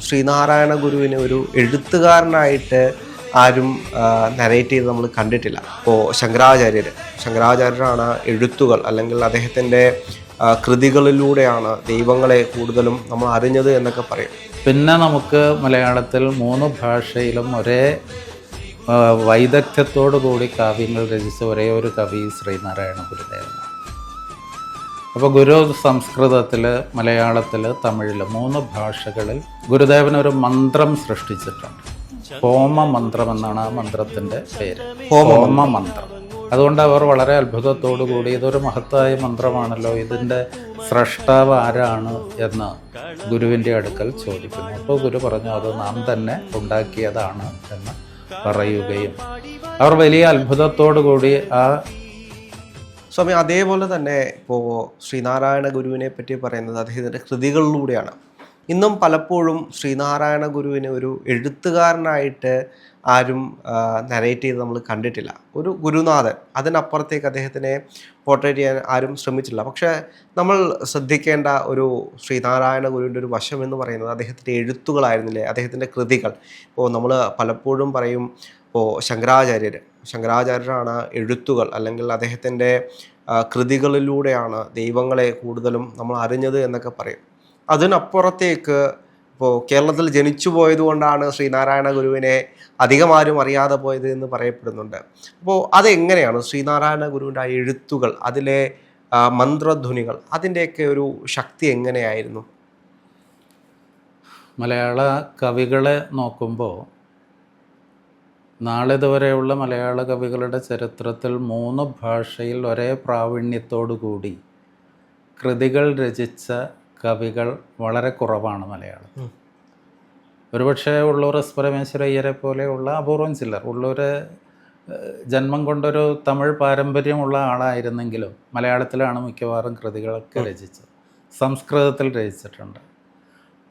ശ്രീനാരായണ ഗുരുവിനെ ഒരു എഴുത്തുകാരനായിട്ട് ആരും നരേറ്റ് ചെയ്ത് നമ്മൾ കണ്ടിട്ടില്ല. ഇപ്പോൾ ശങ്കരാചാര്യരാണ് എഴുത്തുകൾ അല്ലെങ്കിൽ അദ്ദേഹത്തിൻ്റെ കൃതികളിലൂടെയാണ് ദൈവങ്ങളെ കൂടുതലും നമ്മൾ അറിഞ്ഞത് എന്നൊക്കെ പറയും. പിന്നെ നമുക്ക് മലയാളത്തിൽ 3 ഭാഷയിലും ഒരേ വൈദഗ്ധ്യത്തോടു കൂടി കാവ്യങ്ങൾ രചിച്ച ഒരേ ഒരു കവി ശ്രീനാരായണ ഗുരുദേവനാണ്. അപ്പോൾ ഗുരു സംസ്കൃതത്തിൽ, മലയാളത്തിൽ, തമിഴിൽ 3 ഭാഷകളിൽ ഗുരുദേവനൊരു മന്ത്രം സൃഷ്ടിച്ചിട്ടുണ്ട്. ഹോമ മന്ത്രം എന്നാണ് ആ മന്ത്രത്തിൻ്റെ പേര്, ഹോമ മന്ത്രം. അതുകൊണ്ട് അവർ വളരെ അത്ഭുതത്തോടു കൂടി ഇതൊരു മഹത്തായ മന്ത്രമാണല്ലോ, ഇതിൻ്റെ സ്രഷ്ടാവ് ആരാണ് എന്ന് ഗുരുവിൻ്റെ അടുക്കൽ ചോദിക്കുന്നു. അപ്പോൾ ഗുരു പറഞ്ഞു അത് നാം തന്നെ ഉണ്ടാക്കിയതാണ് എന്ന് പറയുകയും അവർ വലിയ അത്ഭുതത്തോടു കൂടി ആ സ്വാമി അതേപോലെ തന്നെ ഇപ്പോൾ ശ്രീനാരായണ ഗുരുവിനെ പറ്റി പറയുന്നത് അദ്ദേഹത്തിൻ്റെ കൃതികളിലൂടെയാണ്. ഇന്നും പലപ്പോഴും ശ്രീനാരായണ ഗുരുവിനെ ഒരു എഴുത്തുകാരനായിട്ട് ആരും നരേറ്റ് ചെയ്ത് നമ്മൾ കണ്ടിട്ടില്ല. ഒരു ഗുരുനാഥൻ, അതിനപ്പുറത്തേക്ക് അദ്ദേഹത്തിനെ പോർട്രേറ്റ് ചെയ്യാൻ ആരും ശ്രമിച്ചില്ല. പക്ഷേ നമ്മൾ ശ്രദ്ധിക്കേണ്ട ഒരു ശ്രീനാരായണ ഗുരുവിൻ്റെ ഒരു വശം എന്ന് പറയുന്നത് അദ്ദേഹത്തിൻ്റെ എഴുത്തുകളായിരുന്നില്ലേ, അദ്ദേഹത്തിൻ്റെ കൃതികൾ. ഇപ്പോൾ നമ്മൾ പലപ്പോഴും പറയും ഇപ്പോൾ ശങ്കരാചാര്യരാണ് എഴുത്തുകൾ അല്ലെങ്കിൽ അദ്ദേഹത്തിൻ്റെ കൃതികളിലൂടെയാണ് ദൈവങ്ങളെ കൂടുതലും നമ്മൾ അറിഞ്ഞത് എന്നൊക്കെ പറയും. അതിനപ്പുറത്തേക്ക് ഇപ്പോൾ കേരളത്തിൽ ജനിച്ചു പോയതുകൊണ്ടാണ് ശ്രീനാരായണ ഗുരുവിനെ അധികം ആരും അറിയാതെ പോയത് എന്ന് പറയപ്പെടുന്നുണ്ട്. അപ്പോൾ അതെങ്ങനെയാണ് ശ്രീനാരായണ ഗുരുവിൻ്റെ ആ എഴുത്തുകൾ, അതിലെ മന്ത്രധ്വനികൾ, അതിൻ്റെയൊക്കെ ഒരു ശക്തി എങ്ങനെയായിരുന്നു? മലയാള കവികളെ നോക്കുമ്പോൾ നാളിതുവരെയുള്ള മലയാള കവികളുടെ ചരിത്രത്തിൽ 3 ഭാഷയിൽ ഒരേ പ്രാവീണ്യത്തോടു കൂടി കൃതികൾ രചിച്ച കവികൾ വളരെ കുറവാണ് മലയാളം. ഒരുപക്ഷെ ഉള്ളൂർ എസ് പരമേശ്വരയ്യരെ പോലെയുള്ള അപൂർവം ചിലർ, ഉള്ളൂർ ജന്മം കൊണ്ടൊരു തമിഴ് പാരമ്പര്യമുള്ള ആളായിരുന്നെങ്കിലും മലയാളത്തിലാണ് മിക്കവാറും കൃതികളൊക്കെ രചിച്ചത്. സംസ്കൃതത്തിൽ രചിച്ചിട്ടുണ്ട്.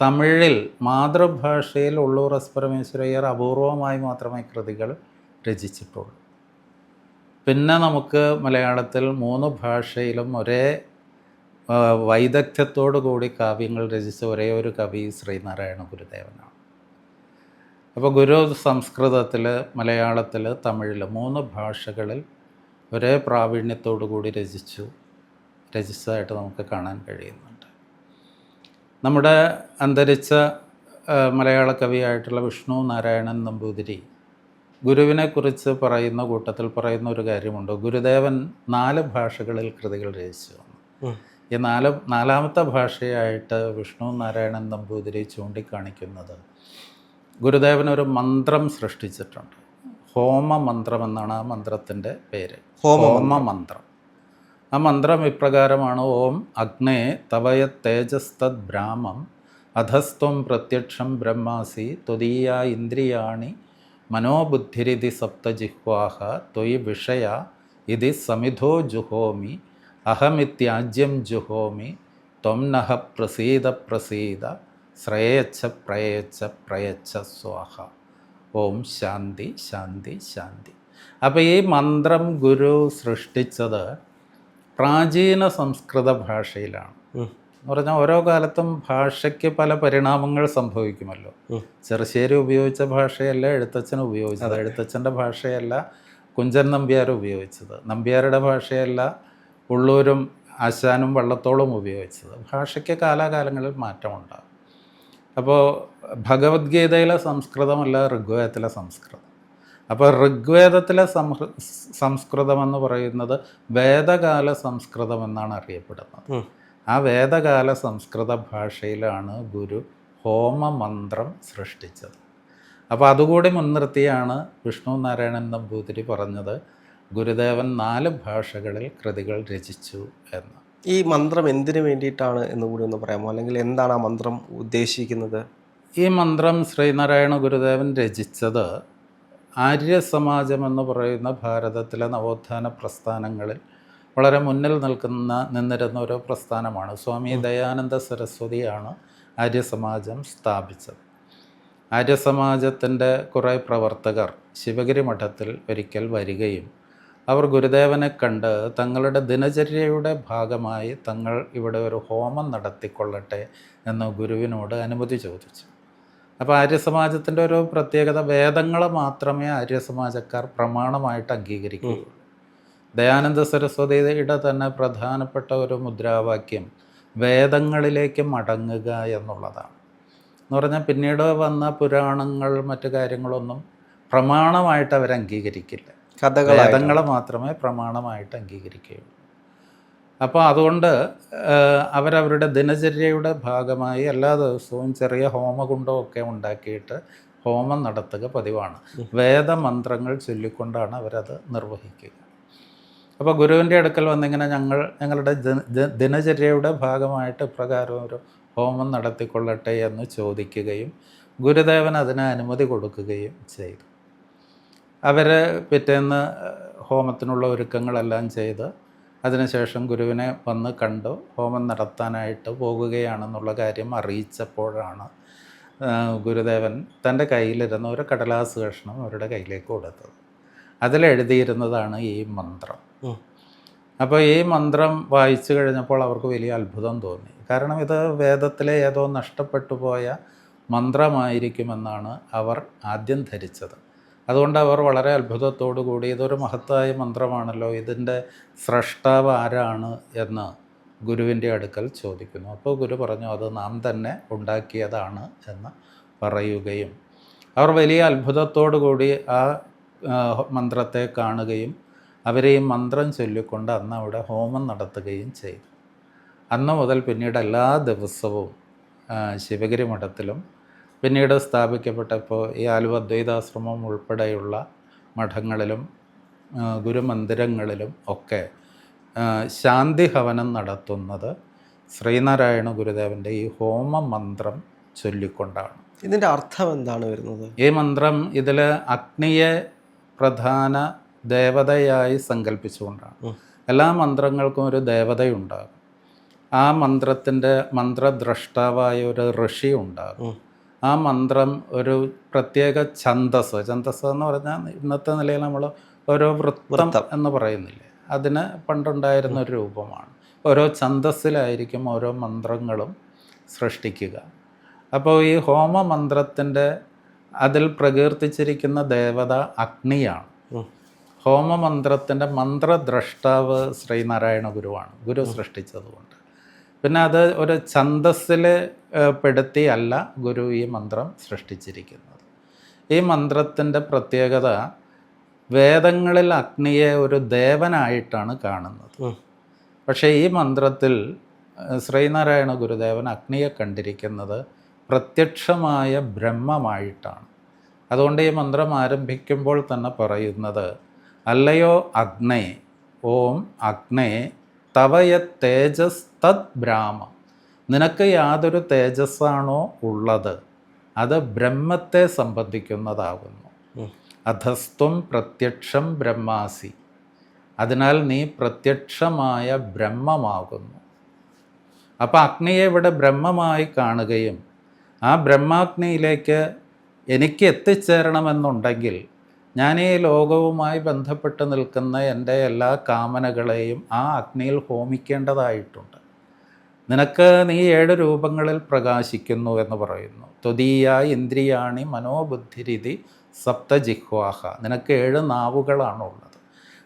തമിഴിൽ മാതൃഭാഷയിൽ ഉള്ളൂർ എസ് പരമേശ്വരയ്യർ അപൂർവമായി മാത്രമേ കൃതികൾ രചിച്ചിട്ടുള്ളൂ. പിന്നെ നമുക്ക് മലയാളത്തിൽ 3 ഭാഷയിലും ഒരേ വൈദഗ്ധ്യത്തോടു കൂടി കാവ്യങ്ങൾ രചിച്ച ഒരേ ഒരു കവി ശ്രീനാരായണ ഗുരുദേവനാണ്. അപ്പോൾ ഗുരു സംസ്കൃതത്തിൽ, മലയാളത്തിൽ, തമിഴിൽ 3 ഭാഷകളിൽ ഒരേ പ്രാവീണ്യത്തോടു കൂടി രചിച്ചതായിട്ട് നമുക്ക് കാണാൻ കഴിയുന്നുണ്ട്. നമ്മുടെ അന്തരിച്ച മലയാള കവിയായിട്ടുള്ള വിഷ്ണു നാരായണൻ നമ്പൂതിരി ഗുരുവിനെക്കുറിച്ച് പറയുന്ന കൂട്ടത്തിൽ പറയുന്ന ഒരു കാര്യമുണ്ട്. ഗുരുദേവൻ 4 ഭാഷകളിൽ കൃതികൾ രചിച്ചു വന്നു. ഈ നാലാമത്തെ ഭാഷയായിട്ട് വിഷ്ണു നാരായണൻ നമ്പൂതിരി ചൂണ്ടിക്കാണിക്കുന്നത് ഗുരുദേവനൊരു മന്ത്രം സൃഷ്ടിച്ചിട്ടുണ്ട്. ഹോമ മന്ത്രം എന്നാണ് ആ മന്ത്രത്തിൻ്റെ പേര്, ഹോമ മന്ത്രം. ആ മന്ത്രം ഇപ്രകാരമാണ്: ഓം അഗ്നേ തവയ തേജസ്തദ് ബ്രാഹ്മം അധസ്ത്വം പ്രത്യക്ഷം ബ്രഹ്മാസി ത്വദീയ ഇന്ദ്രിയാണി മനോബുദ്ധിരിതി സപ്തജിഹ്വാഹ ത്വയി വിഷയ ഇതി സമിധോ ജുഹോമി അഹമിത്യാജ്യം ജുഹോമി ത്വം നഃ പ്രസീദ ശ്രേയച്ഛ പ്രയച്ഛ സ്വാഹ. ഓം ശാന്തി ശാന്തി ശാന്തി. അപ്പോൾ ഈ മന്ത്രം ഗുരു സൃഷ്ടിച്ചത് പ്രാചീന സംസ്കൃത ഭാഷയിലാണ്. എന്ന് പറഞ്ഞാൽ ഓരോ കാലത്തും ഭാഷയ്ക്ക് പല പരിണാമങ്ങൾ സംഭവിക്കുമല്ലോ. ചെറുശ്ശേരി ഉപയോഗിച്ച ഭാഷയല്ല എഴുത്തച്ഛൻ ഉപയോഗിച്ചത്, എഴുത്തച്ഛൻ്റെ ഭാഷയല്ല കുഞ്ചൻ നമ്പ്യാർ ഉപയോഗിച്ചത്, നമ്പ്യാരുടെ ഭാഷയല്ല ഉള്ളൂരും ആശാനും വള്ളത്തോളും ഉപയോഗിച്ചത്. ഭാഷയ്ക്ക് കാലാകാലങ്ങളിൽ മാറ്റമുണ്ടാകും. അപ്പോൾ ഭഗവത്ഗീതയിലെ സംസ്കൃതമല്ല ഋഗ്വേദത്തിലെ സംസ്കൃതം. അപ്പോൾ ഋഗ്വേദത്തിലെ സംസ്കൃതം എന്ന് പറയുന്നത് വേദകാല സംസ്കൃതം എന്നാണ് അറിയപ്പെടുന്നത്. ആ വേദകാല സംസ്കൃത ഭാഷയിലാണ് ഗുരു ഹോമമന്ത്രം സൃഷ്ടിച്ചത്. അപ്പോൾ അതുകൂടി മുൻനിർത്തിയാണ് വിഷ്ണു നാരായണൻ നമ്പൂതിരി പറഞ്ഞത് ഗുരുദേവൻ 4 ഭാഷകളിൽ കൃതികൾ രചിച്ചു എന്ന്. ഈ മന്ത്രം എന്തിനു വേണ്ടിയിട്ടാണ് എന്നുകൂടി ഒന്ന് പറയാമോ? അല്ലെങ്കിൽ എന്താണ് ആ മന്ത്രം ഉദ്ദേശിക്കുന്നത്? ഈ മന്ത്രം ശ്രീനാരായണ ഗുരുദേവൻ രചിച്ചത് ആര്യസമാജം എന്ന് പറയുന്ന ഭാരതത്തിലെ നവോത്ഥാന പ്രസ്ഥാനങ്ങളിൽ വളരെ മുന്നിൽ നിന്നിരുന്ന ഒരു പ്രസ്ഥാനമാണ്. സ്വാമി ദയാനന്ദ സരസ്വതിയാണ് ആര്യസമാജം സ്ഥാപിച്ചത്. ആര്യസമാജത്തിൻ്റെ കുറേ പ്രവർത്തകർ ശിവഗിരി മഠത്തിൽ ഒരിക്കൽ വരികയും അവർ ഗുരുദേവനെ കണ്ട് തങ്ങളുടെ ദിനചര്യയുടെ ഭാഗമായി തങ്ങൾ ഇവിടെ ഒരു ഹോമം നടത്തിക്കൊള്ളട്ടെ എന്ന് ഗുരുവിനോട് അനുമതി ചോദിച്ചു. അപ്പോൾ ആര്യസമാജത്തിൻ്റെ ഒരു പ്രത്യേകത, വേദങ്ങളെ മാത്രമേ ആര്യസമാജക്കാർ പ്രമാണമായിട്ട് അംഗീകരിക്കുകയുള്ളൂ. ദയാനന്ദ സരസ്വതിയുടെ തന്നെ പ്രധാനപ്പെട്ട ഒരു മുദ്രാവാക്യം വേദങ്ങളിലേക്ക് മടങ്ങുക എന്നുള്ളതാണ്. എന്ന് പറഞ്ഞാൽ പിന്നീട് വന്ന പുരാണങ്ങൾ മറ്റു കാര്യങ്ങളൊന്നും പ്രമാണമായിട്ട് അവർ അംഗീകരിക്കില്ല. വേദങ്ങളെ മാത്രമേ പ്രമാണമായിട്ട് അംഗീകരിക്കുകയുള്ളൂ. അപ്പോൾ അതുകൊണ്ട് അവരവരുടെ ദിനചര്യയുടെ ഭാഗമായി എല്ലാ ദിവസവും ചെറിയ ഹോമകുണ്ടമൊക്കെ ഉണ്ടാക്കിയിട്ട് ഹോമം നടത്തുക പതിവാണ്. വേദമന്ത്രങ്ങൾ ചൊല്ലിക്കൊണ്ടാണ് അവരത് നിർവഹിക്കുക. അപ്പോൾ ഗുരുവിൻ്റെ അടുക്കൽ വന്നിങ്ങനെ ഞങ്ങളുടെ ദിനചര്യയുടെ ഭാഗമായിട്ട് ഇപ്രകാരം ഒരു ഹോമം നടത്തിക്കൊള്ളട്ടെ എന്ന് ചോദിക്കുകയും ഗുരുദേവൻ അതിന് അനുമതി കൊടുക്കുകയും ചെയ്തു. അവർ പിറ്റേന്ന് ഹോമത്തിനുള്ള ഒരുക്കങ്ങളെല്ലാം ചെയ്ത് അതിനുശേഷം ഗുരുവിനെ വന്ന് കണ്ടു ഹോമം നടത്താനായിട്ട് പോകുകയാണെന്നുള്ള കാര്യം അറിയിച്ചപ്പോഴാണ് ഗുരുദേവൻ തൻ്റെ കയ്യിലിരുന്ന ഒരു കടലാസ് കഷ്ണം അവരുടെ കയ്യിലേക്ക് കൊടുത്തത്. അതിലെഴുതിയിരുന്നതാണ് ഈ മന്ത്രം. അപ്പോൾ ഈ മന്ത്രം വായിച്ചു കഴിഞ്ഞപ്പോൾ അവർക്ക് വലിയ അത്ഭുതം തോന്നി. കാരണം ഇത് വേദത്തിലെ ഏതോ നഷ്ടപ്പെട്ടു പോയ മന്ത്രമായിരിക്കുമെന്നാണ് അവർ ആദ്യം ധരിച്ചത്. അതുകൊണ്ട് അവർ വളരെ അത്ഭുതത്തോടു കൂടി ഇതൊരു മഹത്തായ മന്ത്രമാണല്ലോ, ഇതിൻ്റെ സ്രഷ്ടാവ് ആരാണ് എന്ന് ഗുരുവിൻ്റെ അടുക്കൽ ചോദിക്കുന്നു. അപ്പോൾ ഗുരു പറഞ്ഞു അത് നാം തന്നെ ഉണ്ടാക്കിയതാണ് എന്ന് പറയുകയും അവർ വലിയ അത്ഭുതത്തോടു കൂടി ആ മന്ത്രത്തെ കാണുകയും അവരെ ഈ മന്ത്രം ചൊല്ലിക്കൊണ്ട് അന്ന് അവിടെ ഹോമം നടത്തുകയും ചെയ്തു. അന്ന് മുതൽ പിന്നീട് എല്ലാ ദിവസവും ശിവഗിരി മഠത്തിലും പിന്നീട് സ്ഥാപിക്കപ്പെട്ടപ്പോൾ ഈ ആലുവ അദ്വൈതാശ്രമം ഉൾപ്പെടെയുള്ള മഠങ്ങളിലും ഗുരുമന്ദിരങ്ങളിലും ഒക്കെ ശാന്തി ഹവനം നടത്തുന്നത് ശ്രീനാരായണ ഗുരുദേവൻ്റെ ഈ ഹോമ മന്ത്രം ചൊല്ലിക്കൊണ്ടാണ്. ഇതിൻ്റെ അർത്ഥം എന്താണ് വരുന്നത്? ഈ മന്ത്രം ഇതിൽ അഗ്നിയെ പ്രധാന ദേവതയായി സങ്കല്പിച്ചുകൊണ്ടാണ്. എല്ലാ മന്ത്രങ്ങൾക്കും ഒരു ദേവതയുണ്ടാകും. ആ മന്ത്രത്തിൻ്റെ മന്ത്രദ്രഷ്ടാവായ ഒരു ഋഷി ഉണ്ടാകും. ആ മന്ത്രം ഒരു പ്രത്യേക ഛന്ദസ് എന്ന് പറഞ്ഞാൽ ഇന്നത്തെ നിലയിൽ നമ്മൾ ഓരോ വൃത്തം എന്ന് പറയുന്നില്ലേ, അതിന് പണ്ടുണ്ടായിരുന്ന ഒരു രൂപമാണ്. ഓരോ ഛന്ദസ്സിലായിരിക്കും ഓരോ മന്ത്രങ്ങളും സൃഷ്ടിക്കുക. അപ്പോൾ ഈ ഹോമമന്ത്രത്തിൻ്റെ അതിൽ പ്രകീർത്തിച്ചിരിക്കുന്ന ദേവത അഗ്നിയാണ്. ഹോമമന്ത്രത്തിൻ്റെ മന്ത്രദ്രഷ്ടാവ് ശ്രീനാരായണ ഗുരുവാണ്, ഗുരു സൃഷ്ടിച്ചതുകൊണ്ട്. പിന്നെ അത് ഒരു ഛന്ദസ്സിൽ പെടുത്തിയല്ല ഗുരു ഈ മന്ത്രം സൃഷ്ടിച്ചിരിക്കുന്നത്. ഈ മന്ത്രത്തിൻ്റെ പ്രത്യേകത വേദങ്ങളിൽ അഗ്നിയെ ഒരു ദേവനായിട്ടാണ് കാണുന്നത്. പക്ഷേ ഈ മന്ത്രത്തിൽ ശ്രീനാരായണ ഗുരുദേവൻ അഗ്നിയെ കണ്ടിരിക്കുന്നത് പ്രത്യക്ഷമായ ബ്രഹ്മമായിട്ടാണ്. അതുകൊണ്ട് ഈ മന്ത്രം ആരംഭിക്കുമ്പോൾ തന്നെ പറയുന്നത് അല്ലയോ അഗ്നേ, ഓം അഗ്നേ തവയ തേജസ് തത് ബ്രാഹ്മ, നിനക്ക് യാതൊരു തേജസ്സാണോ ഉള്ളത് അത് ബ്രഹ്മത്തെ സംബന്ധിക്കുന്നതാകുന്നു. അധസ്ത്വം പ്രത്യക്ഷം ബ്രഹ്മാസി, അതിനാൽ നീ പ്രത്യക്ഷമായ ബ്രഹ്മമാകുന്നു. അപ്പോൾ അഗ്നിയെ ഇവിടെ ബ്രഹ്മമായി കാണുകയും ആ ബ്രഹ്മാഗ്നിയിലേക്ക് എനിക്ക് എത്തിച്ചേരണമെന്നുണ്ടെങ്കിൽ ഞാൻ ഈ ലോകവുമായി ബന്ധപ്പെട്ട് നിൽക്കുന്ന എൻ്റെ എല്ലാ കാമനകളെയും ആ അഗ്നിയിൽ ഹോമിക്കേണ്ടതായിട്ടുണ്ട്. നിനക്ക് നീ 7 രൂപങ്ങളിൽ പ്രകാശിക്കുന്നു എന്ന് പറയുന്നു. ത്വദീയ ഇന്ദ്രിയാണി മനോബുദ്ധിരിതി സപ്തജിഹ്വാഹ, നിനക്ക് 7 നാവുകളാണുള്ളത്.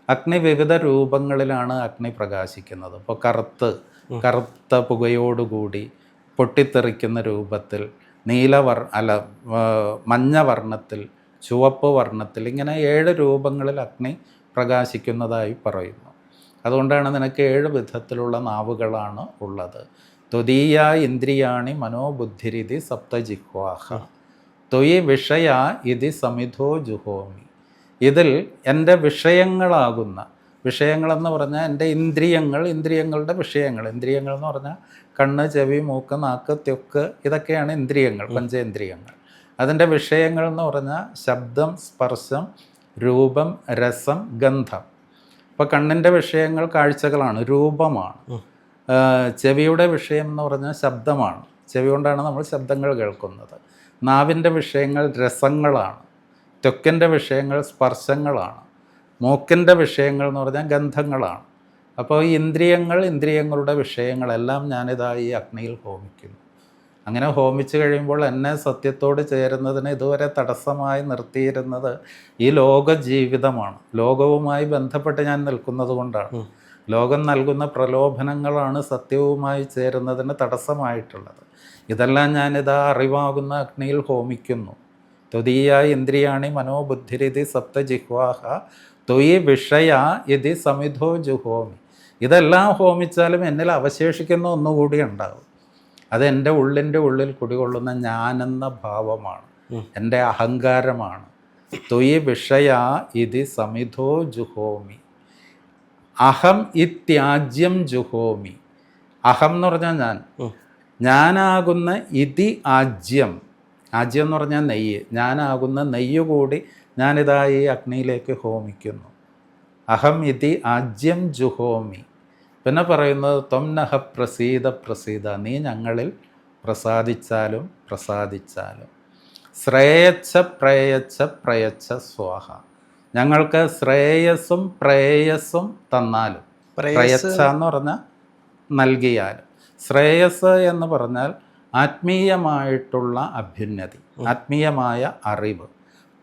അഗ്നി വിവിധ രൂപങ്ങളിലാണ് അഗ്നി പ്രകാശിക്കുന്നത്. ഇപ്പോൾ കറുത്ത പുകയോടുകൂടി പൊട്ടിത്തെറിക്കുന്ന രൂപത്തിൽ, മഞ്ഞ വർണ്ണത്തിൽ, ചുവപ്പ് വർണ്ണത്തിൽ, ഇങ്ങനെ 7 രൂപങ്ങളിൽ അഗ്നി പ്രകാശിക്കുന്നതായി പറയുന്നു. അതുകൊണ്ടാണ് നിനക്ക് 7 വിധത്തിലുള്ള നാവുകളാണ് ഉള്ളത്. ത്വദീയ ഇന്ദ്രിയാണി മനോബുദ്ധിരിതി സപ്തജിഹ്വാഹ ത്വയി വിഷയ ഇതി സമിധോ ജുഹോമി, ഇതിൽ എൻ്റെ വിഷയങ്ങളെന്ന് പറഞ്ഞാൽ എൻ്റെ ഇന്ദ്രിയങ്ങളുടെ വിഷയങ്ങൾ. ഇന്ദ്രിയങ്ങൾ എന്ന് പറഞ്ഞാൽ കണ്ണ്, ചെവി, മൂക്ക്, നാക്ക്, ത്വക്ക്, ഇതൊക്കെയാണ് ഇന്ദ്രിയങ്ങൾ, പഞ്ചേന്ദ്രിയങ്ങൾ. അതിൻ്റെ വിഷയങ്ങൾ എന്ന് പറഞ്ഞാൽ ശബ്ദം, സ്പർശം, രൂപം, രസം, ഗന്ധം. ഇപ്പോൾ കണ്ണിൻ്റെ വിഷയങ്ങൾ കാഴ്ചകളാണ്, രൂപമാണ്. ചെവിയുടെ വിഷയം എന്ന് പറഞ്ഞാൽ ശബ്ദമാണ്, ചെവി കൊണ്ടാണ് നമ്മൾ ശബ്ദങ്ങൾ കേൾക്കുന്നത്. നാവിൻ്റെ വിഷയങ്ങൾ രസങ്ങളാണ്. ത്വക്കിൻ്റെ വിഷയങ്ങൾ സ്പർശങ്ങളാണ്. മൂക്കിൻ്റെ വിഷയങ്ങൾ എന്ന് പറഞ്ഞാൽ ഗന്ധങ്ങളാണ്. അപ്പോൾ ഈ ഇന്ദ്രിയങ്ങളുടെ വിഷയങ്ങളെല്ലാം ഞാനിതാ ഈ അഗ്നിയിൽ ഹോമിക്കുന്നു. അങ്ങനെ ഹോമിച്ചു കഴിയുമ്പോൾ എന്നെ സത്യത്തോട് ചേരുന്നതിന് ഇതുവരെ തടസ്സമായി നിർത്തിയിരുന്നത് ഈ ലോക ജീവിതമാണ്. ലോകവുമായി ബന്ധപ്പെട്ട് ഞാൻ നിൽക്കുന്നത് കൊണ്ടാണ്. ലോകം നൽകുന്ന പ്രലോഭനങ്ങളാണ് സത്യവുമായി ചേരുന്നതിന് തടസ്സമായിട്ടുള്ളത്. ഇതെല്ലാം ഞാനിതാ അറിവാകുന്ന അഗ്നിയിൽ ഹോമിക്കുന്നു. ത്വദീയ ഇന്ദ്രിയാണി മനോബുദ്ധിരിതി സപ്തജിഹ്വാഹ ത്വയി വിഷയ ഇതി സമിധോ ജുഹോമി. ഇതെല്ലാം ഹോമിച്ചാലും എന്നിൽ അവശേഷിക്കുന്ന ഒന്നുകൂടി ഉണ്ടാകും. അത് എൻ്റെ ഉള്ളിൽ കുടികൊള്ളുന്ന ഞാനെന്ന ഭാവമാണ്, എൻ്റെ അഹങ്കാരമാണ്. ത്വയി വിഷയ ഇതി സമിധോ ജുഹോമി. അഹം ഇത്യാജ്യം ജുഹോമി. അഹം എന്ന് പറഞ്ഞാൽ ഞാനാകുന്ന ഇതി ആജ്യം. ആജ്യം എന്ന് പറഞ്ഞാൽ നെയ്യ്. ഞാനാകുന്ന നെയ്യ് കൂടി ഞാനിതാ ഈ അഗ്നിയിലേക്ക് ഹോമിക്കുന്നു. അഹം ഇതി ആജ്യം ജുഹോമി. പിന്നെ പറയുന്നത് ത്വം നഹ പ്രസീദ പ്രസീദ. നീ ഞങ്ങളിൽ പ്രസാദിച്ചാലും പ്രസാദിച്ചാലും. ശ്രേയച്ഛ പ്രയച്ഛ പ്രയച്ഛ സ്വാഹ. ഞങ്ങൾക്ക് ശ്രേയസ്സും പ്രേയസ്സും തന്നാലും. പ്രയച്ഛ എന്ന് പറഞ്ഞാൽ നൽകിയാലും. ശ്രേയസ് എന്ന് പറഞ്ഞാൽ ആത്മീയമായിട്ടുള്ള അഭ്യുന്നതി, ആത്മീയമായ അറിവ്.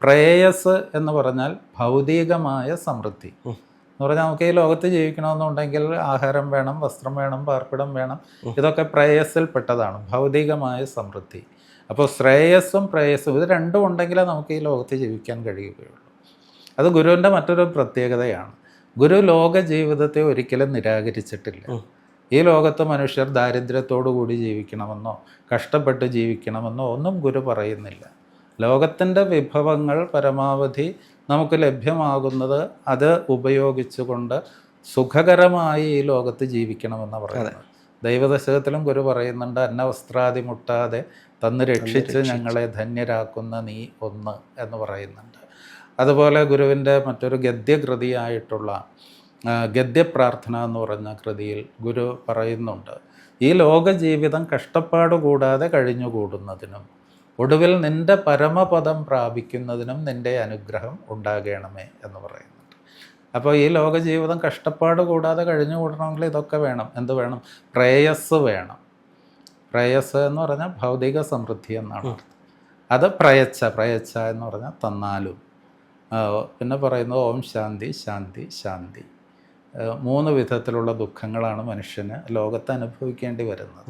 പ്രേയസ് എന്ന് പറഞ്ഞാൽ ഭൗതികമായ സമൃദ്ധി എന്ന് പറഞ്ഞാൽ നമുക്ക് ഈ ലോകത്ത് ജീവിക്കണമെന്നുണ്ടെങ്കിൽ ആഹാരം വേണം, വസ്ത്രം വേണം, പാർപ്പിടം വേണം. ഇതൊക്കെ പ്രേയസിൽ പെട്ടതാണ്, ഭൗതികമായ സമൃദ്ധി. അപ്പോൾ ശ്രേയസ്സും പ്രേയസ്സും ഇത് രണ്ടും ഉണ്ടെങ്കിലേ നമുക്ക് ഈ ലോകത്ത് ജീവിക്കാൻ കഴിയുകയുള്ളൂ. അത് ഗുരുവിൻ്റെ മറ്റൊരു പ്രത്യേകതയാണ്. ഗുരു ലോക ജീവിതത്തെ ഒരിക്കലും നിരാകരിച്ചിട്ടില്ല. ഈ ലോകത്ത് മനുഷ്യർ ദാരിദ്ര്യത്തോടു കൂടി ജീവിക്കണമെന്നോ കഷ്ടപ്പെട്ട് ജീവിക്കണമെന്നോ ഒന്നും ഗുരു പറയുന്നില്ല. ലോകത്തിൻ്റെ വിഭവങ്ങൾ പരമാവധി നമുക്ക് ലഭ്യമാകുന്നത് അത് ഉപയോഗിച്ചുകൊണ്ട് സുഖകരമായി ഈ ലോകത്ത് ജീവിക്കണമെന്ന് പറയുന്നത്. ദൈവദശകത്തിലും ഗുരു പറയുന്നുണ്ട്, അന്നവസ്ത്രാദി മുട്ടാതെ തന്ന് രക്ഷിച്ച് ഞങ്ങളെ ധന്യരാക്കുന്ന നീ ഒന്ന് എന്ന് പറയുന്നുണ്ട്. അതുപോലെ ഗുരുവിൻ്റെ മറ്റൊരു ഗദ്യകൃതിയായിട്ടുള്ള ഗദ്യപ്രാർത്ഥന എന്ന് പറഞ്ഞ കൃതിയിൽ ഗുരു പറയുന്നുണ്ട്, ഈ ലോക ജീവിതം കഷ്ടപ്പാട് കൂടാതെ കഴിഞ്ഞുകൂടുന്നതിനും ഒടുവിൽ നിൻ്റെ പരമപദം പ്രാപിക്കുന്നതിനും നിൻ്റെ അനുഗ്രഹം ഉണ്ടാകണമേ എന്ന് പറയുന്നുണ്ട്. അപ്പോൾ ഈ ലോക ജീവിതം കഷ്ടപ്പാട് കൂടാതെ കഴിഞ്ഞുകൂടണമെങ്കിൽ ഇതൊക്കെ വേണം. എന്ത് വേണം? പ്രേയസ് വേണം. പ്രേയസ് എന്ന് പറഞ്ഞാൽ ഭൗതിക സമൃദ്ധി എന്നാണ്. അത് പ്രയച്ഛ എന്ന് പറഞ്ഞാൽ തന്നാലും. പിന്നെ പറയുന്നത് ഓം ശാന്തി ശാന്തി ശാന്തി. 3 വിധത്തിലുള്ള ദുഃഖങ്ങളാണ് മനുഷ്യന് ലോകത്ത് അനുഭവിക്കേണ്ടി വരുന്നത്.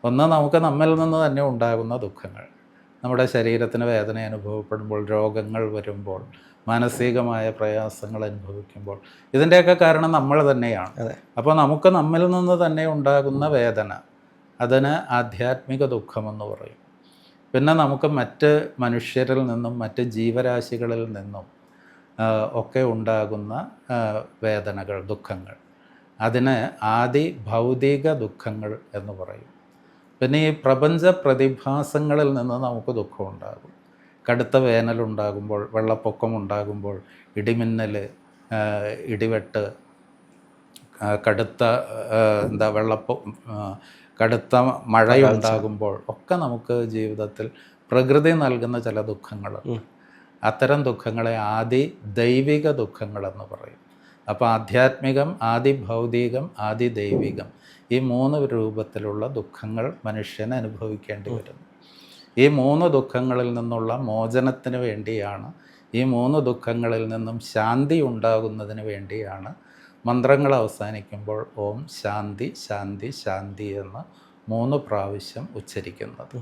ഒന്ന്, നമുക്ക് നമ്മിൽ നിന്ന് തന്നെ ഉണ്ടാകുന്ന ദുഃഖങ്ങൾ. നമ്മുടെ ശരീരത്തിന് വേദന അനുഭവപ്പെടുമ്പോൾ, രോഗങ്ങൾ വരുമ്പോൾ, മാനസികമായ പ്രയാസങ്ങൾ അനുഭവിക്കുമ്പോൾ, ഇതിൻ്റെയൊക്കെ കാരണം നമ്മൾ തന്നെയാണ്. അപ്പോൾ നമുക്ക് നമ്മിൽ നിന്ന് തന്നെ ഉണ്ടാകുന്ന വേദന, അതിന് ആധ്യാത്മിക ദുഃഖമെന്ന് പറയും. പിന്നെ നമുക്ക് മറ്റ് മനുഷ്യരിൽ നിന്നും മറ്റ് ജീവരാശികളിൽ നിന്നും ഒക്കെ ഉണ്ടാകുന്ന വേദനകൾ, ദുഃഖങ്ങൾ, അതിന് ആദി ഭൗതിക ദുഃഖങ്ങൾ എന്ന് പറയും. പിന്നെ ഈ പ്രപഞ്ച പ്രതിഭാസങ്ങളിൽ നിന്ന് നമുക്ക് ദുഃഖം ഉണ്ടാകും. കടുത്ത വേനലുണ്ടാകുമ്പോൾ, വെള്ളപ്പൊക്കം ഉണ്ടാകുമ്പോൾ, ഇടിമിന്നൽ, ഇടിവെട്ട്, കടുത്ത കടുത്ത മഴയുണ്ടാകുമ്പോൾ ഒക്കെ നമുക്ക് ജീവിതത്തിൽ പ്രകൃതി നൽകുന്ന ചില ദുഃഖങ്ങളുണ്ട്. അത്തരം ദുഃഖങ്ങളെ ആദി ദൈവിക ദുഃഖങ്ങളെന്ന് പറയും. അപ്പോൾ ആധ്യാത്മികം, ആദി ഭൗതികം, ആദി ദൈവികം, ഈ 3 രൂപത്തിലുള്ള ദുഃഖങ്ങൾ മനുഷ്യന് അനുഭവിക്കേണ്ടി വരുന്നു. ഈ 3 ദുഃഖങ്ങളിൽ നിന്നുള്ള മോചനത്തിന് വേണ്ടിയാണ്, ഈ 3 ദുഃഖങ്ങളിൽ നിന്നും ശാന്തി ഉണ്ടാകുന്നതിന് വേണ്ടിയാണ് മന്ത്രങ്ങൾ അവസാനിക്കുമ്പോൾ ഓം ശാന്തി ശാന്തി ശാന്തി എന്ന് 3 പ്രാവശ്യം ഉച്ചരിക്കുന്നത്.